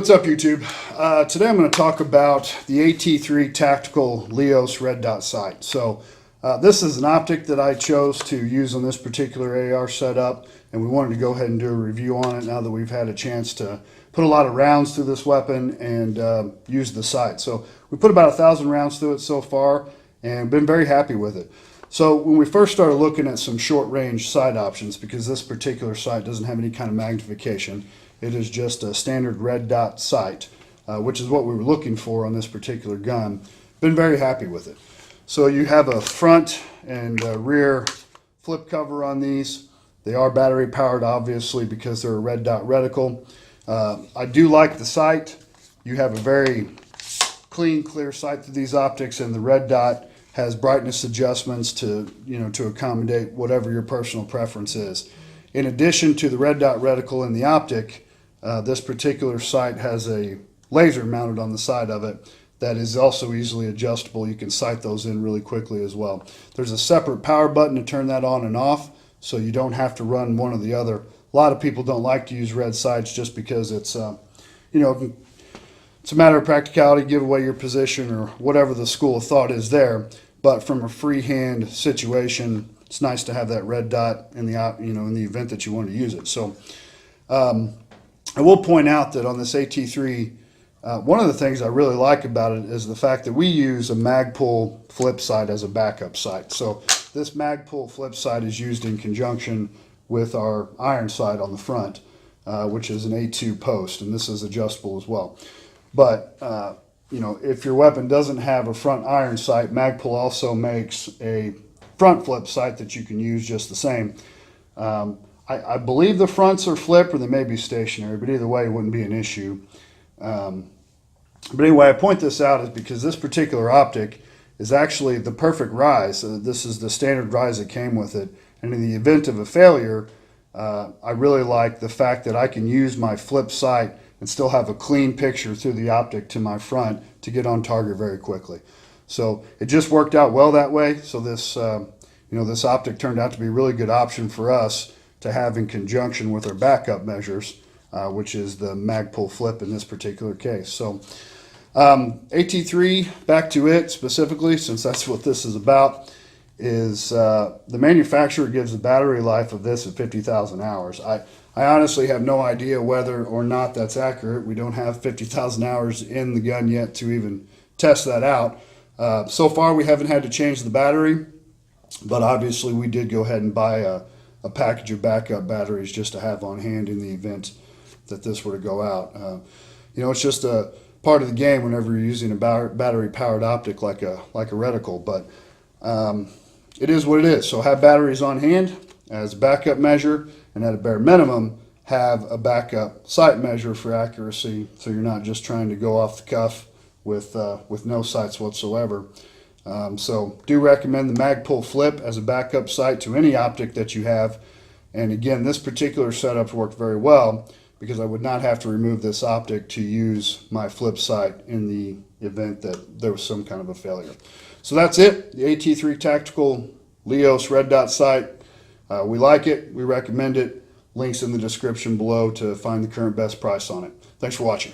What's up, YouTube? Today I'm going to talk about the AT3 Tactical LEOS red dot sight. So this is an optic that I chose to use on this particular AR setup, and we wanted to go ahead and do a review on it now that we've had a chance to put a lot of rounds through this weapon and use the sight. So we put about 1,000 rounds through it so far and been very happy with it. So when we first started looking at some short range sight options, because this particular sight doesn't have any kind of magnification, it is just a standard red dot sight, which is what we were looking for on this particular gun. Been very happy with it. So you have a front and a rear flip cover on these. They are battery powered, obviously, because they're a red dot reticle. I do like the sight. You have a very clean, clear sight through these optics, and the red dot has brightness adjustments to accommodate whatever your personal preference is. In addition to the red dot reticle in the optic, this particular sight has a laser mounted on the side of it that is also easily adjustable. You can sight those in really quickly as well. There's a separate power button to turn that on and off, so you don't have to run one or the other. A lot of people don't like to use red sights just because it's it's a matter of practicality, give away your position or whatever the school of thought is there. But from a freehand situation, it's nice to have that red dot in the in the event that you want to use it. So I will point out that on this AT3, one of the things I really like about it is the fact that we use a Magpul flip sight as a backup sight. So this Magpul flip sight is used in conjunction with our iron sight on the front, which is an A2 post, and this is adjustable as well. But if your weapon doesn't have a front iron sight, Magpul also makes a front flip sight that you can use just the same. I believe the fronts are flip, or they may be stationary, but either way it wouldn't be an issue. But anyway, I point this out is because this particular optic is actually the perfect rise. This is the standard rise that came with it, and in the event of a failure, I really like the fact that I can use my flip sight and still have a clean picture through the optic to my front to get on target very quickly. So it just worked out well that way. So this this optic turned out to be a really good option for us to have in conjunction with our backup measures, which is the Magpul flip in this particular case. So AT3, back to it specifically, since that's what this is about, is the manufacturer gives the battery life of this at 50,000 hours. I honestly have no idea whether or not that's accurate. We don't have 50,000 hours in the gun yet to even test that out. So far we haven't had to change the battery, but obviously we did go ahead and buy a package of backup batteries just to have on hand in the event that this were to go out. It's just a part of the game whenever you're using a battery powered optic like a reticle, but it is what it is. So have batteries on hand as a backup measure, and at a bare minimum have a backup sight measure for accuracy, so you're not just trying to go off the cuff with no sights whatsoever. So do recommend the Magpul flip as a backup sight to any optic that you have. And again, this particular setup worked very well because I would not have to remove this optic to use my flip sight in the event that there was some kind of a failure. So that's it, the AT3 Tactical LEOS red dot sight. We like it, we recommend it. Links in the description below to find the current best price on it. Thanks for watching.